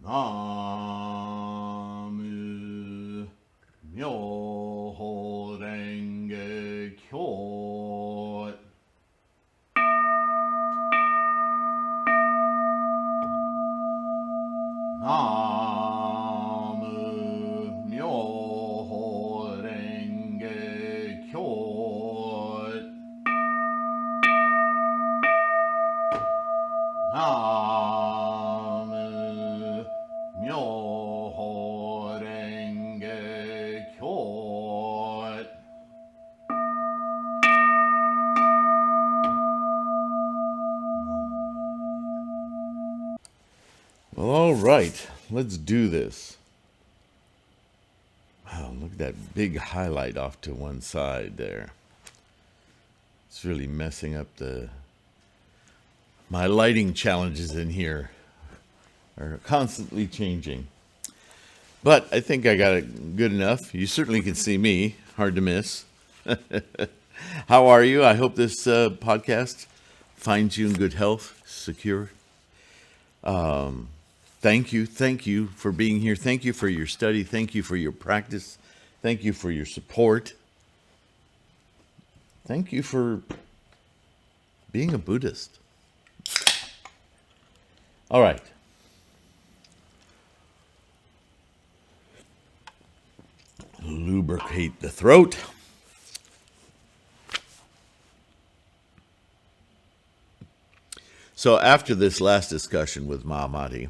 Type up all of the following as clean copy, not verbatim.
Namu Myoho Renge Kyo. Namu Myoho Renge Kyo. Namu Myoho Renge Kyo. Well, all right, let's do this. Wow, look at that big highlight off to one side there. It's really messing up my lighting challenges in here are constantly changing. But I think I got it good enough. You certainly can see me. Hard to miss. How are you? I hope this podcast finds you in good health, secure. Thank you for being here. Thank you for your study. Thank you for your practice. Thank you for your support. Thank you for being a Buddhist. All right. Lubricate the throat. So after this last discussion with Mahamati,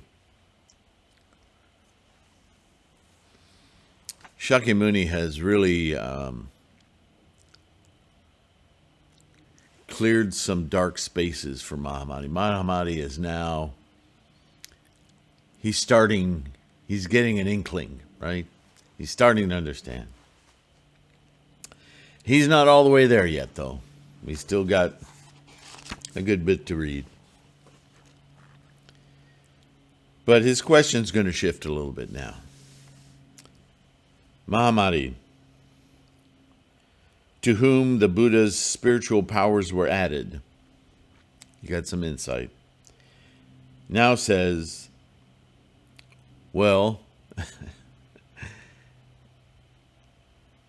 Shakyamuni has really cleared some dark spaces for Mahamati. Mahamati is now, he's getting an inkling, right? He's starting to understand. He's not all the way there yet, though. He's still got a good bit to read. But his question's going to shift a little bit now. Mahamati, to whom the Buddha's spiritual powers were added, you got some insight, now says, well,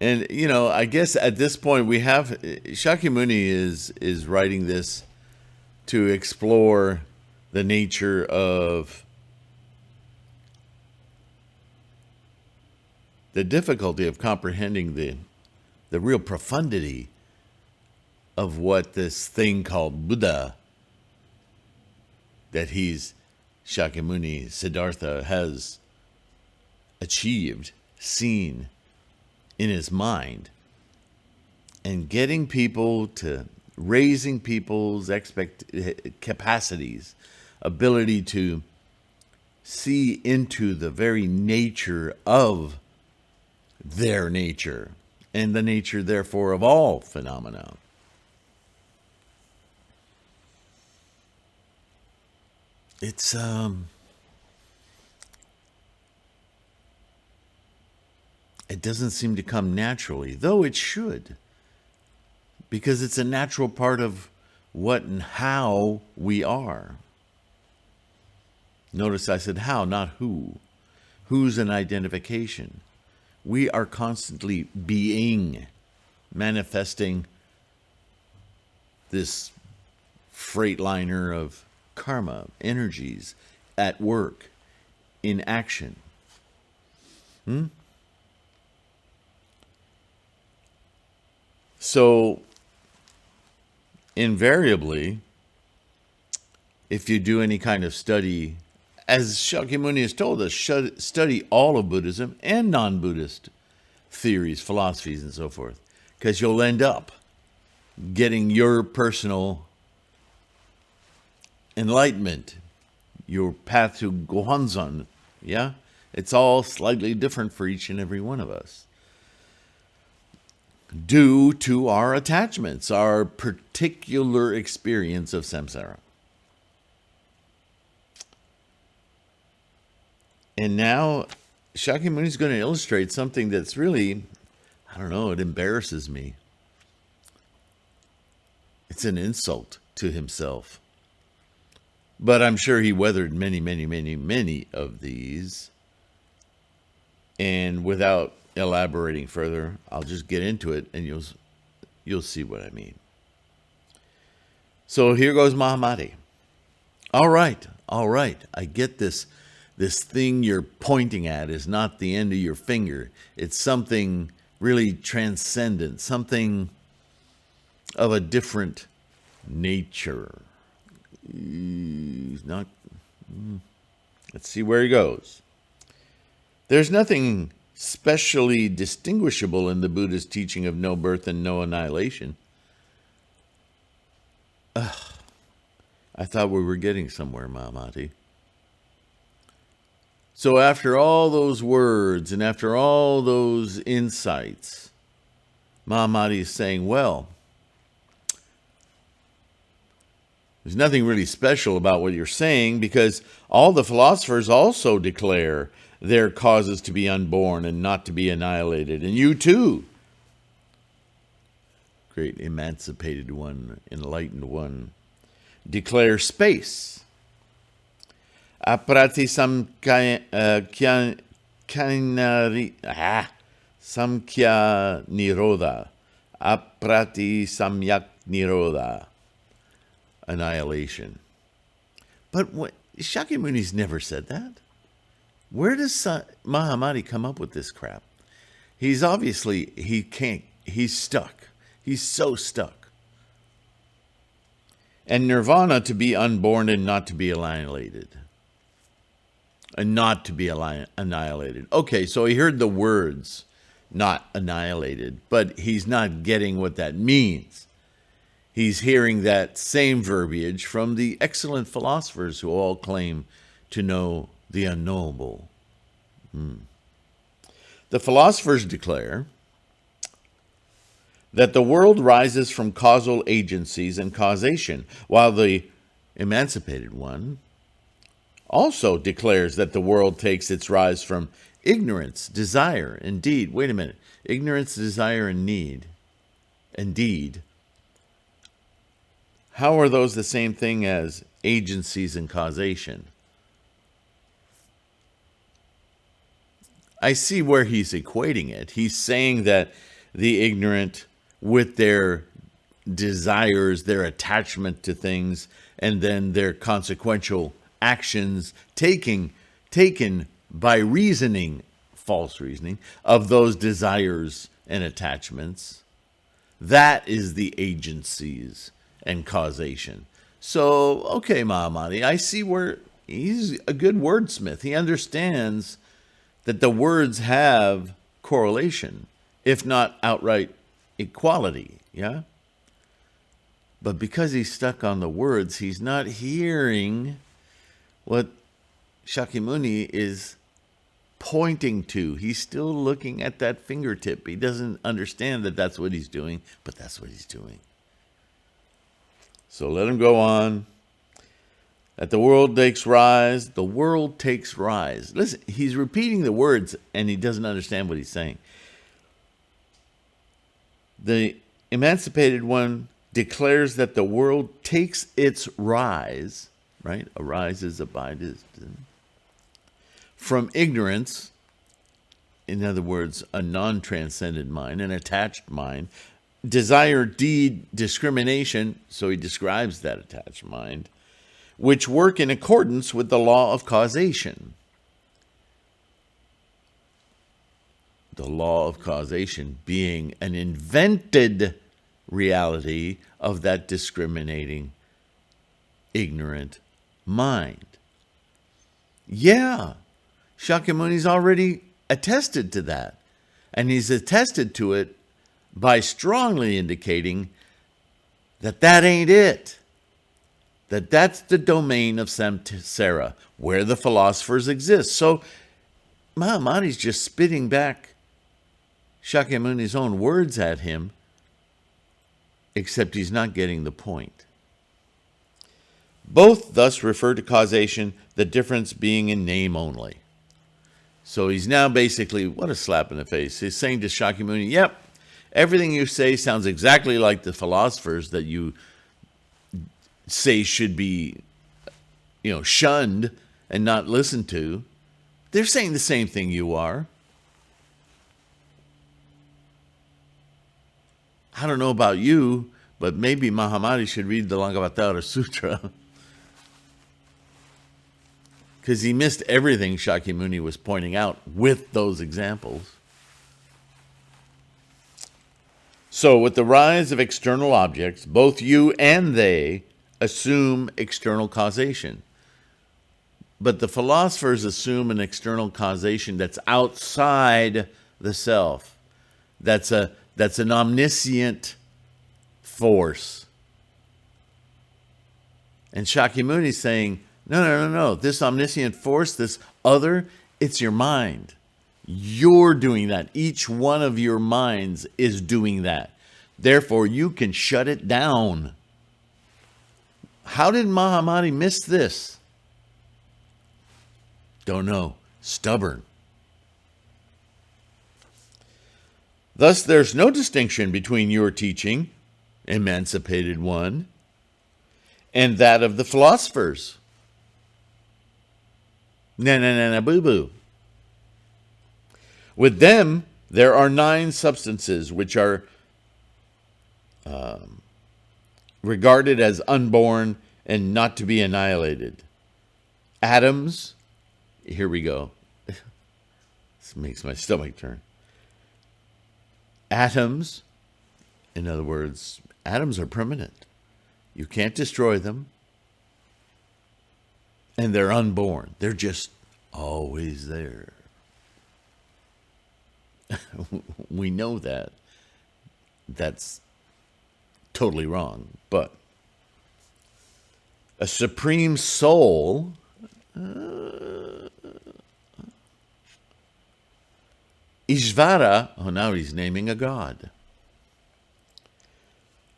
and I guess at this point we have, Shakyamuni is writing this to explore the nature of the difficulty of comprehending the real profundity of what this thing called Buddha that Shakyamuni, Siddhartha, has achieved, seen in his mind, and getting people to raising people's capacities, ability to see into the very nature of their nature, and the nature, therefore, of all phenomena. It's it doesn't seem to come naturally, though it should, because it's a natural part of what and how we are. Notice I said how, not who. Who's an identification. We are constantly being, manifesting this freightliner of karma, energies at work, in action. So, invariably, if you do any kind of study, as Shakyamuni has told us, study all of Buddhism and non-Buddhist theories, philosophies, and so forth, because you'll end up getting your personal enlightenment, your path to Gohanzon. Yeah? It's all slightly different for each and every one of us, due to our attachments, our particular experience of samsara. And now Shakyamuni is going to illustrate something that's really, I don't know, it embarrasses me. It's an insult to himself. But I'm sure he weathered many, many, many, many of these. And without elaborating further, I'll just get into it and you'll see what I mean. So here goes Mahamati. All right. I get this. This thing you're pointing at is not the end of your finger. It's something really transcendent, something of a different nature. He's not. Let's see where he goes. There's nothing specially distinguishable in the Buddha's teaching of no birth and no annihilation. I thought we were getting somewhere, Mahamati. So after all those words and after all those insights, Mahamati is saying, well, there's nothing really special about what you're saying because all the philosophers also declare their causes to be unborn and not to be annihilated. And you too, great emancipated one, enlightened one, declare space. Aprati samkhya nirodha. Aprati samyak nirodha. Annihilation. But Shakyamuni's never said that. Where does Mahamati come up with this crap? He's obviously, he's stuck. He's so stuck. And nirvana to be unborn and not to be annihilated. And not to be annihilated. Okay, so he heard the words, not annihilated, but he's not getting what that means. He's hearing that same verbiage from the excellent philosophers who all claim to know the unknowable. The philosophers declare that the world rises from causal agencies and causation, while the emancipated one also declares that the world takes its rise from ignorance, desire, and deed. Wait a minute. Ignorance, desire, and need. And deed. How are those the same thing as agencies and causation? I see where he's equating it. He's saying that the ignorant, with their desires, their attachment to things, and then their consequential actions taken by reasoning, false reasoning, of those desires and attachments, that is the agencies and causation. So, okay, Mahamati, I see where he's a good wordsmith. He understands that the words have correlation, if not outright equality, yeah? But because he's stuck on the words, he's not hearing what Shakyamuni is pointing to. He's still looking at that fingertip. He doesn't understand that that's what he's doing, but that's what he's doing. So let him go on. That the world takes rise. The world takes rise. Listen, he's repeating the words and he doesn't understand what he's saying. The emancipated one declares that the world takes its rise, right? Arises, abides, from ignorance, in other words, a non-transcendent mind, an attached mind, desire, deed, discrimination, so he describes that attached mind, which work in accordance with the law of causation. The law of causation being an invented reality of that discriminating, ignorant mind. Yeah, Shakyamuni's already attested to that. And he's attested to it by strongly indicating that that ain't it. That that's the domain of samsara, where the philosophers exist. So Mahamati's just spitting back Shakyamuni's own words at him, except he's not getting the point. Both thus refer to causation, the difference being in name only. So he's now basically, what a slap in the face. He's saying to Shakyamuni, yep, everything you say sounds exactly like the philosophers that you say should be shunned and not listened to, they're saying the same thing you are. I don't know about you, but maybe Mahamadi should read the Lankavatara Sutra. Because he missed everything Shakyamuni was pointing out with those examples. So, with the rise of external objects, both you and they assume external causation. But the philosophers assume an external causation that's outside the self. That's an omniscient force. And Shakyamuni's saying, no. This omniscient force, this other, it's your mind. You're doing that. Each one of your minds is doing that. Therefore, you can shut it down. How did Mahamadi miss this? Don't know. Stubborn. Thus, there's no distinction between your teaching, emancipated one, and that of the philosophers. Na boo boo. With them, there are 9 substances which are regarded as unborn and not to be annihilated. Atoms, here we go. This makes my stomach turn. Atoms, in other words, atoms are permanent. You can't destroy them. And they're unborn. They're just always there. We know that. That's totally wrong. But a supreme soul Ishvara, now he's naming a god.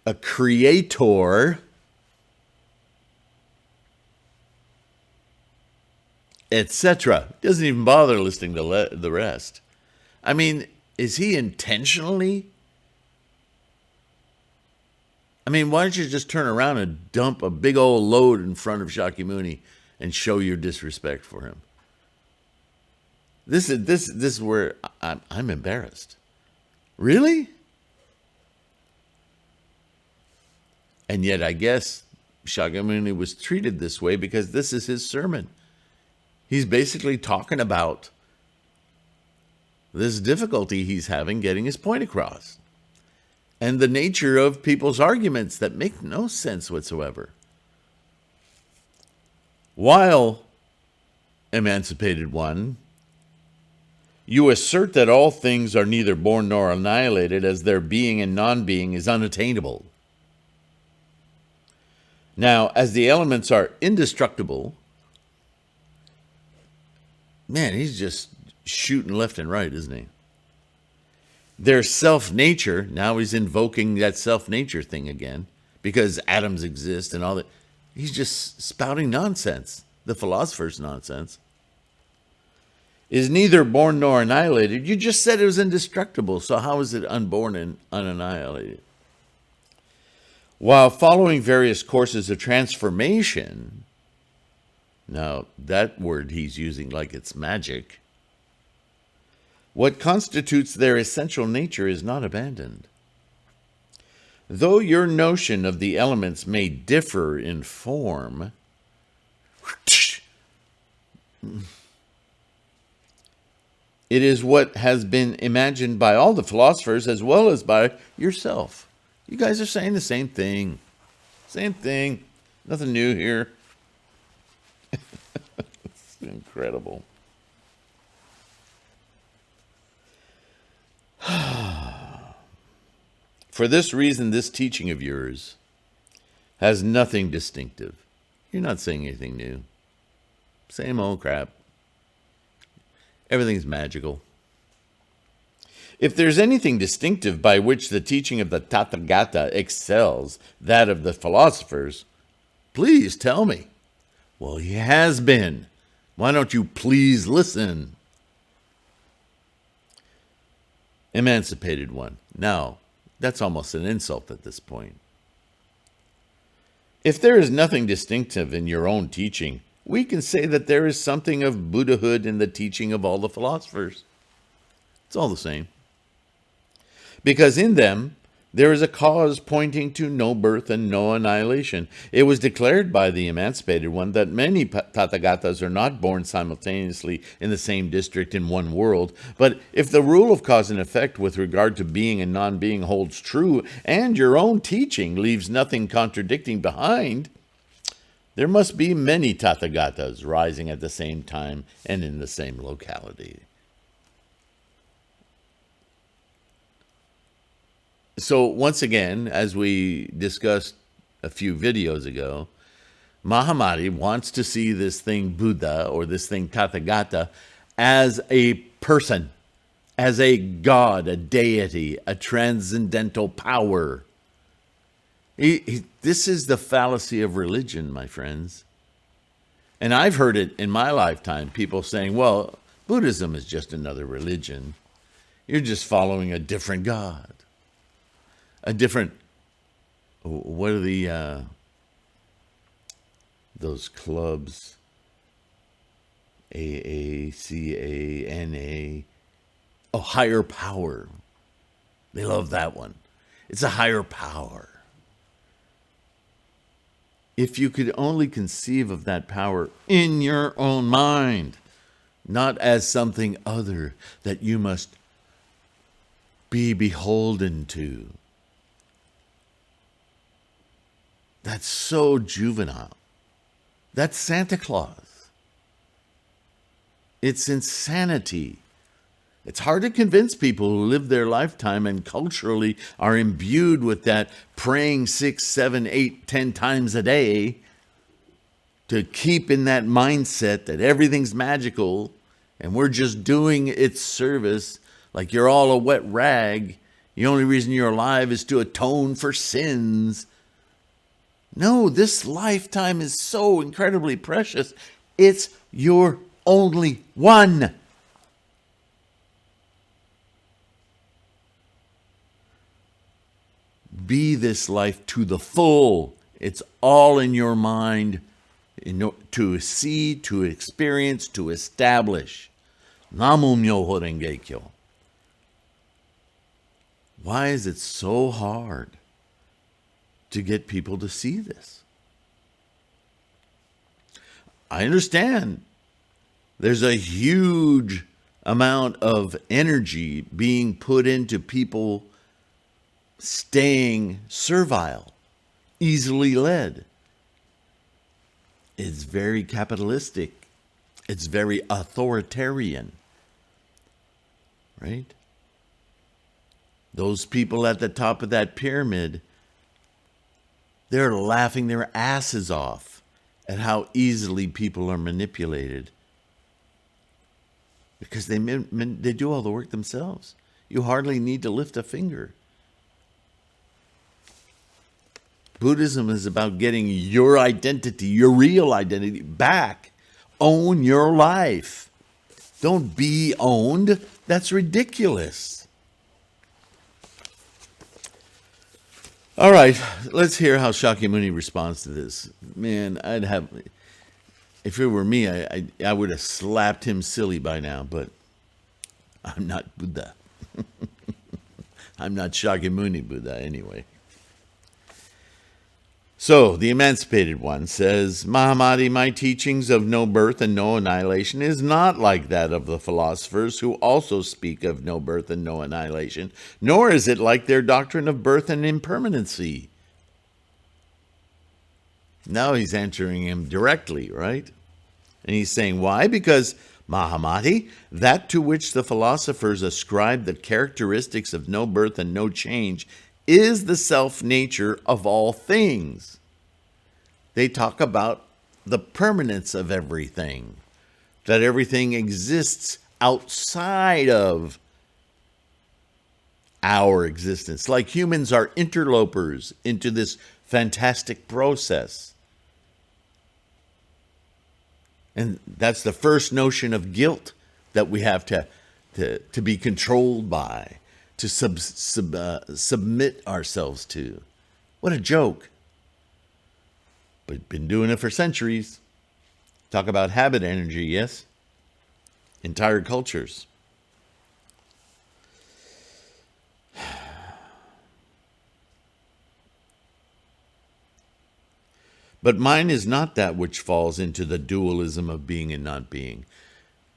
A creator, etc. Doesn't even bother listing the rest. I mean, is he intentionally? I mean, why don't you just turn around and dump a big old load in front of Shakyamuni and show your disrespect for him? This is where I'm embarrassed. Really? And yet I guess Shakyamuni was treated this way because this is his sermon. He's basically talking about this difficulty he's having getting his point across. And the nature of people's arguments that make no sense whatsoever. While, emancipated one, you assert that all things are neither born nor annihilated, as their being and non-being is unattainable. Now, as the elements are indestructible, man, he's just shooting left and right, isn't he? Their self-nature, now he's invoking that self-nature thing again, because atoms exist and all that. He's just spouting nonsense, the philosopher's nonsense. Is neither born nor annihilated. You just said it was indestructible, so how is it unborn and unannihilated? While following various courses of transformation, now that word he's using like it's magic, what constitutes their essential nature is not abandoned. Though your notion of the elements may differ in form, it is what has been imagined by all the philosophers as well as by yourself. You guys are saying the same thing. Same thing. Nothing new here. It's incredible. For this reason, this teaching of yours has nothing distinctive. You're not saying anything new. Same old crap. Everything's magical. If there's anything distinctive by which the teaching of the Tathagata excels that of the philosophers, please tell me. Well, he has been. Why don't you please listen? Emancipated one. Now, that's almost an insult at this point. If there is nothing distinctive in your own teaching, we can say that there is something of Buddhahood in the teaching of all the philosophers. It's all the same. Because in them, there is a cause pointing to no birth and no annihilation. It was declared by the emancipated one that many Tathagatas are not born simultaneously in the same district in one world. But if the rule of cause and effect with regard to being and non-being holds true, and your own teaching leaves nothing contradicting behind, there must be many Tathagatas rising at the same time and in the same locality. So once again, as we discussed a few videos ago, Mahamati wants to see this thing Buddha or this thing Tathagata as a person, as a god, a deity, a transcendental power. This is the fallacy of religion, my friends. And I've heard it in my lifetime, people saying, well, Buddhism is just another religion. You're just following a different god. A different, what are those clubs? AACANA. Oh, higher power. They love that one. It's a higher power. If you could only conceive of that power in your own mind, not as something other that you must be beholden to. That's so juvenile. That's Santa Claus. It's insanity. It's hard to convince people who live their lifetime and culturally are imbued with that praying 6, 7, 8, 10 times a day to keep in that mindset that everything's magical and we're just doing its service like you're all a wet rag. The only reason you're alive is to atone for sins. No, this lifetime is so incredibly precious. It's your only one. Be this life to the full. It's all in your mind to see, to experience, to establish. Namu Myoho Renge Kyo. Why is it so hard to get people to see this? I understand there's a huge amount of energy being put into people staying servile, easily led. It's very capitalistic. It's very authoritarian, right? Those people at the top of that pyramid, they're laughing their asses off at how easily people are manipulated because they do all the work themselves. You hardly need to lift a finger. Buddhism is about getting your identity, your real identity, back. Own your life. Don't be owned. That's ridiculous. All right, let's hear how Shakyamuni responds to this. Man, if it were me, I would have slapped him silly by now, but I'm not Buddha. I'm not Shakyamuni Buddha anyway. So, the emancipated one says, Mahamati, my teachings of no birth and no annihilation is not like that of the philosophers who also speak of no birth and no annihilation, nor is it like their doctrine of birth and impermanency. Now he's answering him directly, right? And he's saying, why? Because, Mahamati, that to which the philosophers ascribe the characteristics of no birth and no change is the self-nature of all things. They talk about the permanence of everything, that everything exists outside of our existence, like humans are interlopers into this fantastic process. And that's the first notion of guilt that we have to be controlled by, to submit ourselves to. What a joke. But been doing it for centuries. Talk about habit energy, yes? Entire cultures. But mine is not that which falls into the dualism of being and not being.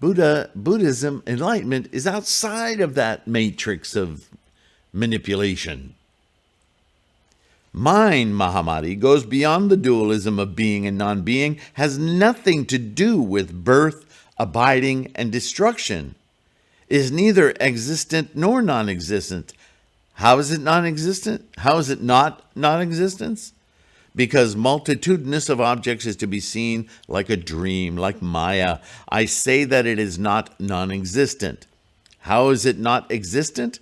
Buddhism, enlightenment, is outside of that matrix of manipulation. Mine, Mahamati, goes beyond the dualism of being and non-being, has nothing to do with birth, abiding, and destruction, is neither existent nor non-existent. How is it non-existent? How is it not non-existence? Because multitudinous of objects is to be seen like a dream, like Maya. I say that it is not non-existent. How is it not existent?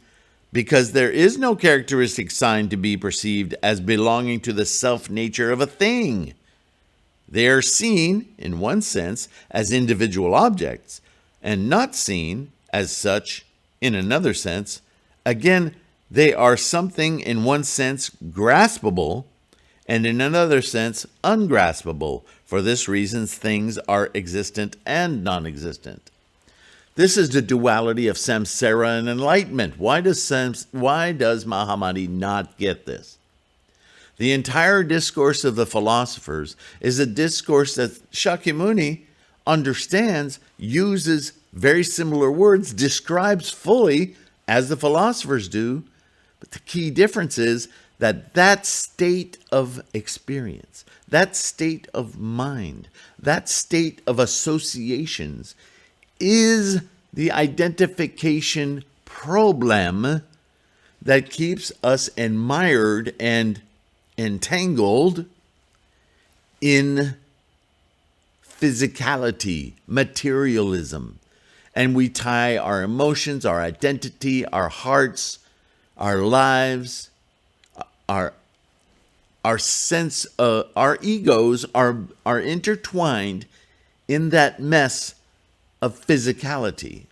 Because there is no characteristic sign to be perceived as belonging to the self-nature of a thing. They are seen, in one sense, as individual objects, and not seen as such in another sense. Again, they are something in one sense graspable, and in another sense, ungraspable. For this reason, things are existent and non-existent. This is the duality of samsara and enlightenment. Why does Mahamati not get this? The entire discourse of the philosophers is a discourse that Shakyamuni understands, uses very similar words, describes fully as the philosophers do. But the key difference is that state of experience, that state of mind, that state of associations is the identification problem that keeps us admired and entangled in physicality, materialism. And we tie our emotions, our identity, our hearts, our lives, our sense, our egos are intertwined in that mess of physicality.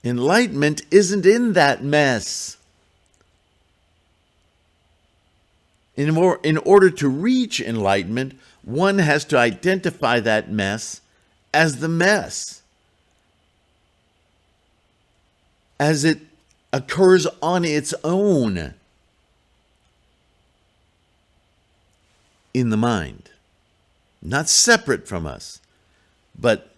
Enlightenment isn't in that mess. In order to reach enlightenment, one has to identify that mess as the mess, as it occurs on its own in the mind, not separate from us, but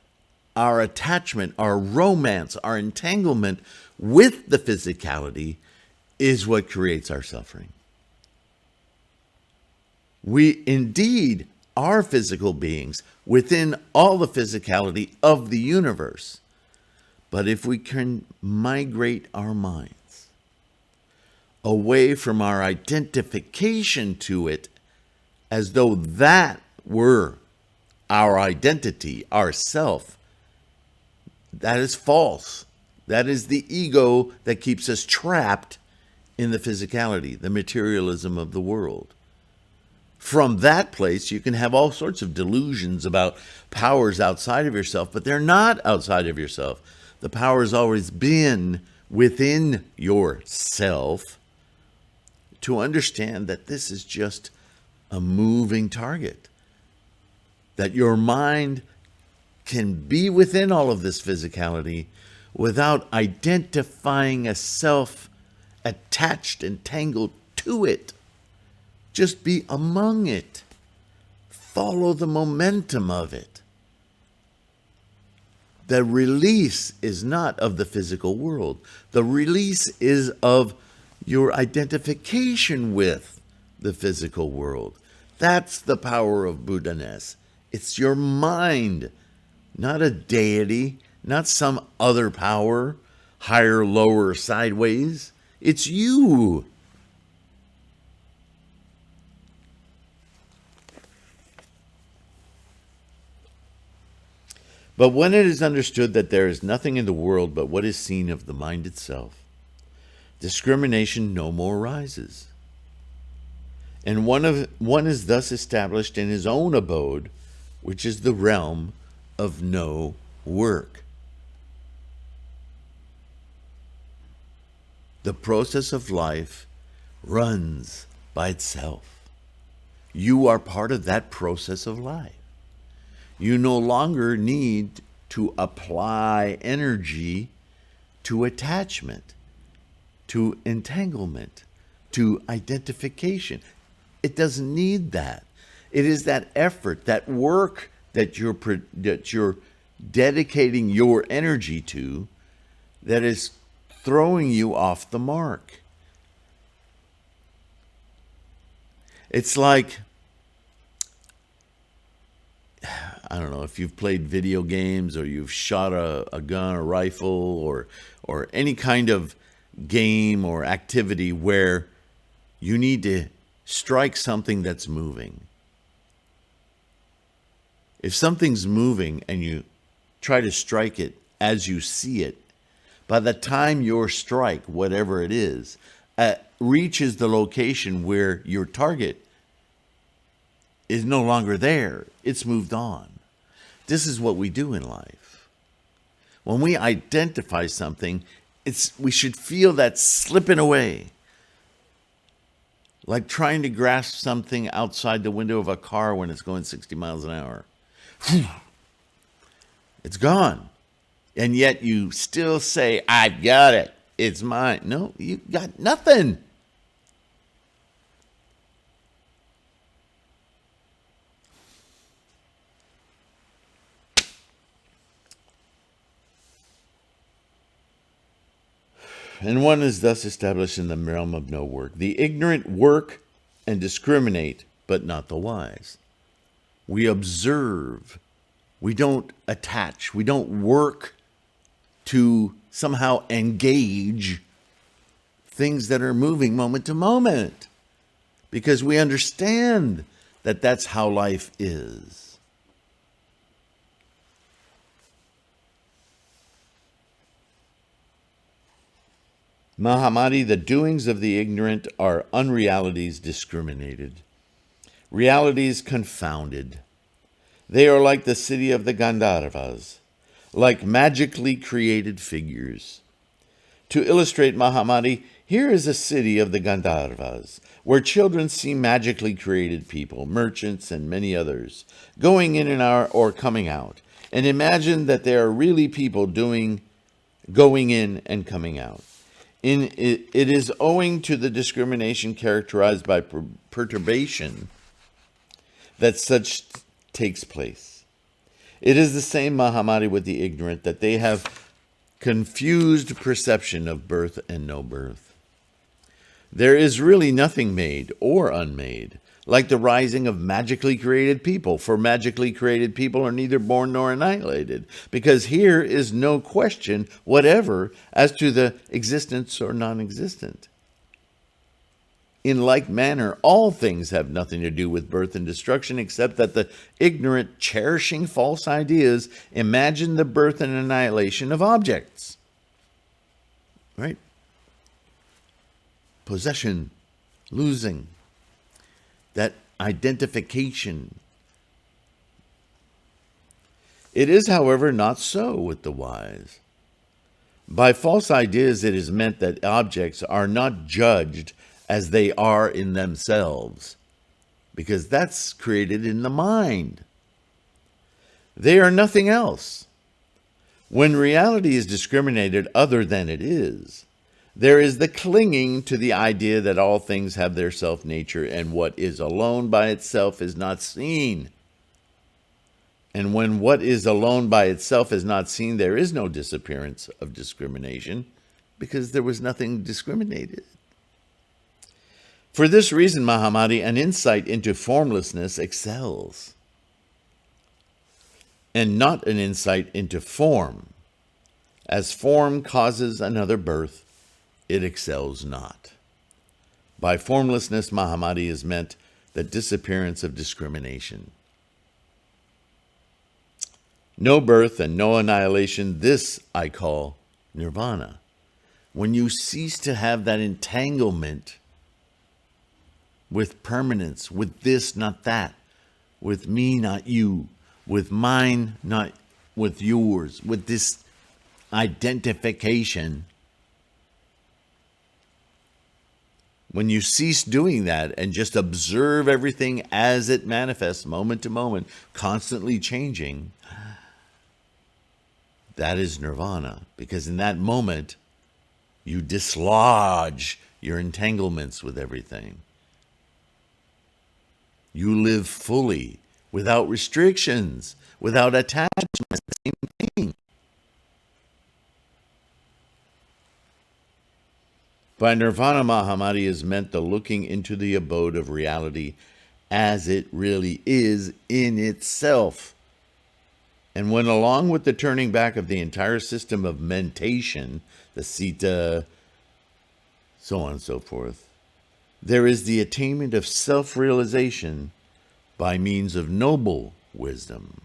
our attachment, our romance, our entanglement with the physicality is what creates our suffering. We indeed are physical beings within all the physicality of the universe. But if we can migrate our minds away from our identification to it as though that were our identity, our self, that is false. That is the ego that keeps us trapped in the physicality, the materialism of the world. From that place, you can have all sorts of delusions about powers outside of yourself, but they're not outside of yourself. The power has always been within yourself to understand that this is just a moving target, that your mind can be within all of this physicality without identifying a self attached and tangled to it. Just be among it. Follow the momentum of it. The release is not of the physical world. The release is of your identification with the physical world. That's the power of Buddha-ness. It's your mind, not a deity, not some other power, higher, lower, sideways. It's you. But when it is understood that there is nothing in the world but what is seen of the mind itself, discrimination no more arises. And one is thus established in his own abode, which is the realm of no work. The process of life runs by itself. You are part of that process of life. You no longer need to apply energy to attachment, to entanglement, to identification. It doesn't need that. It is that effort, that work that you're dedicating your energy to that is throwing you off the mark. It's like, I don't know, if you've played video games or you've shot a gun, a rifle, or any kind of game or activity where you need to strike something that's moving. If something's moving and you try to strike it as you see it, by the time your strike, whatever it is, reaches the location where your target is no longer there, it's moved on. This is what we do in life. When we identify something, we should feel that slipping away. Like trying to grasp something outside the window of a car when it's going 60 miles an hour. It's gone. And yet you still say, I've got it. It's mine. No, you got nothing. And one is thus established in the realm of no work. The ignorant work and discriminate, but not the wise. We observe. We don't attach. We don't work to somehow engage things that are moving moment to moment, because we understand that that's how life is. Mahamati, the doings of the ignorant are unrealities discriminated, realities confounded. They are like the city of the Gandharvas, like magically created figures. To illustrate Mahamati, here is a city of the Gandharvas, where children see magically created people, merchants, and many others, going in and out or coming out, and imagine that they are really people going in and coming out. It is owing to the discrimination characterized by perturbation that such takes place. It is the same, Mahamati, with the ignorant, that they have confused perception of birth and no birth. There is really nothing made or unmade, like the rising of magically created people, for magically created people are neither born nor annihilated, because here is no question whatever as to the existence or non-existent. In like manner, all things have nothing to do with birth and destruction, except that the ignorant, cherishing false ideas, imagine the birth and annihilation of objects. Right? Possession, losing, that identification. It is, however, not so with the wise. By false ideas, it is meant that objects are not judged as they are in themselves, because that's created in the mind. They are nothing else. When reality is discriminated other than it is, there is the clinging to the idea that all things have their self-nature, and what is alone by itself is not seen. And when what is alone by itself is not seen, there is no disappearance of discrimination, because there was nothing discriminated. For this reason, Mahamati, an insight into formlessness excels, and not an insight into form. As form causes another birth, it excels not. By formlessness, Mahamati, is meant the disappearance of discrimination. No birth and no annihilation, this I call nirvana. When you cease to have that entanglement with permanence, with this, not that, with me, not you, with mine, not with yours, with this identification, When you cease doing that and just observe everything as it manifests, moment to moment, constantly changing, that is nirvana. Because in that moment, you dislodge your entanglements with everything. You live fully, without restrictions, without attachment. Same thing. By nirvana, Mahamadi is meant the looking into the abode of reality as it really is in itself. And when along with the turning back of the entire system of mentation, the sita, so on and so forth, there is the attainment of self-realization by means of noble wisdom,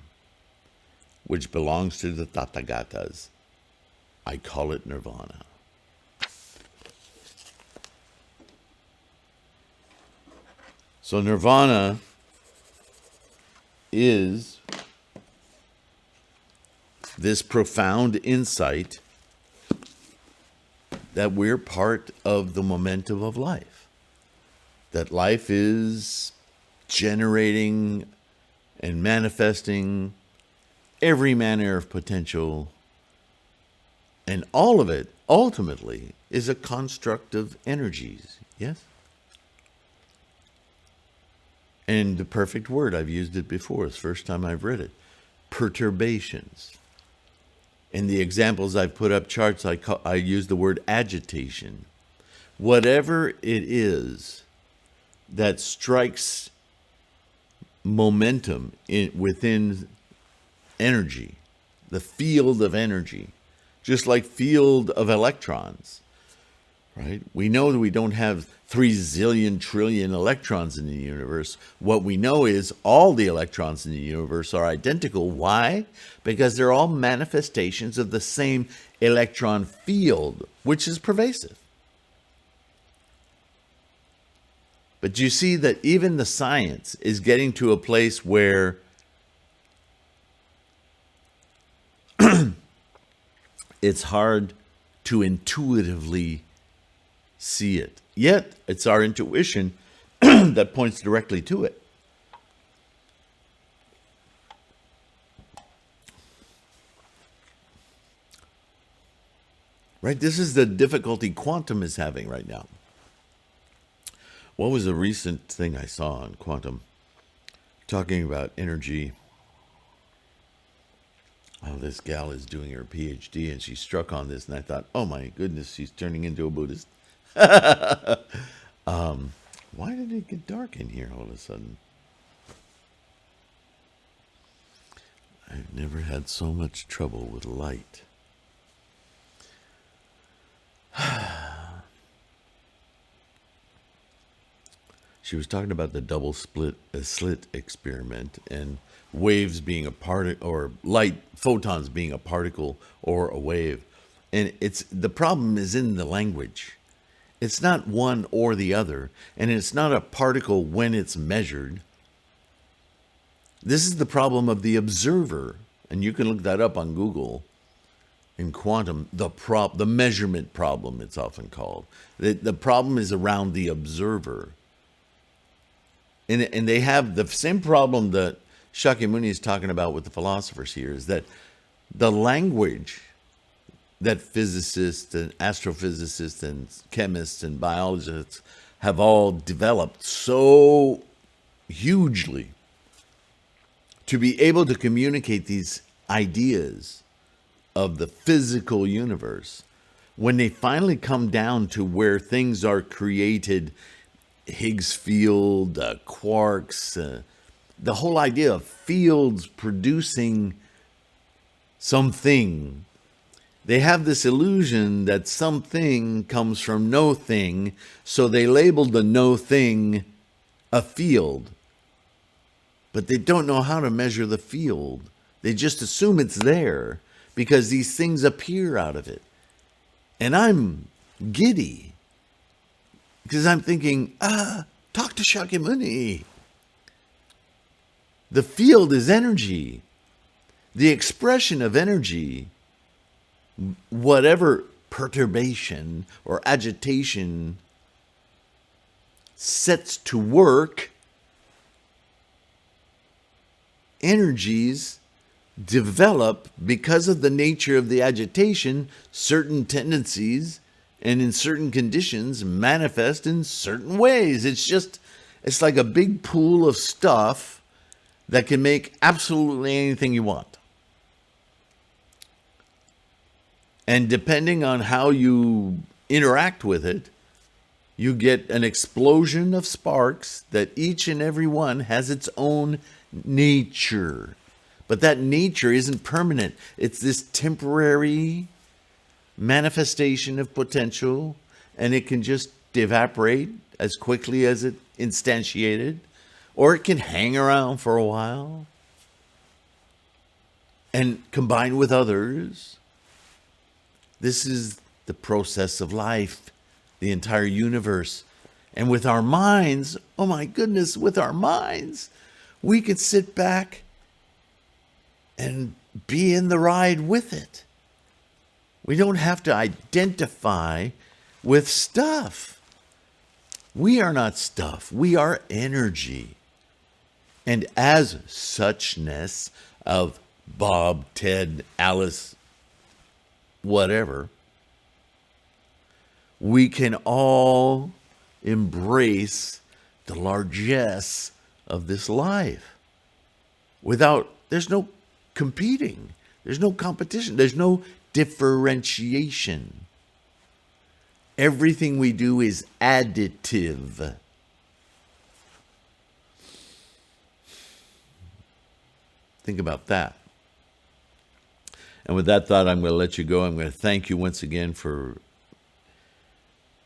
which belongs to the Tathagatas. I call it nirvana. So nirvana is this profound insight that we're part of the momentum of life. That life is generating and manifesting every manner of potential, and all of it ultimately is a construct of energies. Yes? And the perfect word, I've used it before, it's the first time I've read it, perturbations. In the examples I've put up charts, I use the word agitation. Whatever it is that strikes momentum within energy, the field of energy, just like field of electrons, right? We know that we don't have 3 zillion trillion electrons in the universe. What we know is all the electrons in the universe are identical. Why? Because they're all manifestations of the same electron field, which is pervasive. But you see that even the science is getting to a place where it's hard to intuitively see it. Yet, it's our intuition that points directly to it. Right? This is the difficulty quantum is having right now. What was a recent thing I saw on quantum? Talking about energy. Oh, this gal is doing her PhD and she struck on this, and I thought, oh my goodness, she's turning into a Buddhist. Why did it get dark in here all of a sudden? I've never had so much trouble with light. She was talking about the double slit experiment and waves being a particle, or light photons being a particle or a wave. And the problem is in the language. It's not one or the other, and it's not a particle when it's measured. This is the problem of the observer, and you can look that up on Google. In quantum, the measurement problem, it's often called. The problem is around the observer. And they have the same problem that Shakyamuni is talking about with the philosophers here, is that the language that physicists and astrophysicists and chemists and biologists have all developed so hugely to be able to communicate these ideas of the physical universe, when they finally come down to where things are created, Higgs field, quarks, the whole idea of fields producing something, they have this illusion that something comes from no thing, so they labeled the no thing a field. But they don't know how to measure the field. They just assume it's there because these things appear out of it. And I'm giddy because I'm thinking, talk to Shakyamuni. The field is energy. The expression of energy, whatever perturbation or agitation sets to work, energies develop because of the nature of the agitation, certain tendencies, and in certain conditions manifest in certain ways. It's like a big pool of stuff that can make absolutely anything you want. And depending on how you interact with it, you get an explosion of sparks that each and every one has its own nature. But that nature isn't permanent. It's this temporary manifestation of potential, and it can just evaporate as quickly as it instantiated, or it can hang around for a while and combine with others. This is the process of life, the entire universe. And with our minds, oh my goodness, with our minds, we could sit back and be in the ride with it. We don't have to identify with stuff. We are not stuff. We are energy. And as suchness of Bob, Ted, Alice, whatever, we can all embrace the largesse of this life there's no competing, there's no competition, there's no differentiation. Everything we do is additive. Think about that. And with that thought, I'm going to let you go. I'm going to thank you once again for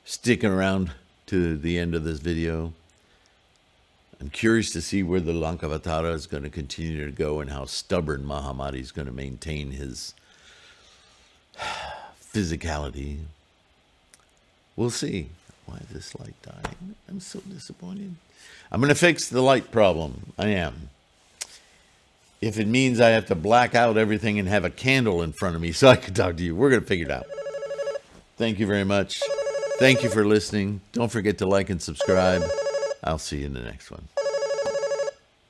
sticking around to the end of this video. I'm curious to see where the Lankavatara is going to continue to go and how stubborn Mahamati is going to maintain his physicality. We'll see. Why is this light dying? I'm so disappointed. I'm going to fix the light problem. I am. If it means I have to black out everything and have a candle in front of me so I can talk to you, we're going to figure it out. Thank you very much. Thank you for listening. Don't forget to like and subscribe. I'll see you in the next one.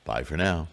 Bye for now.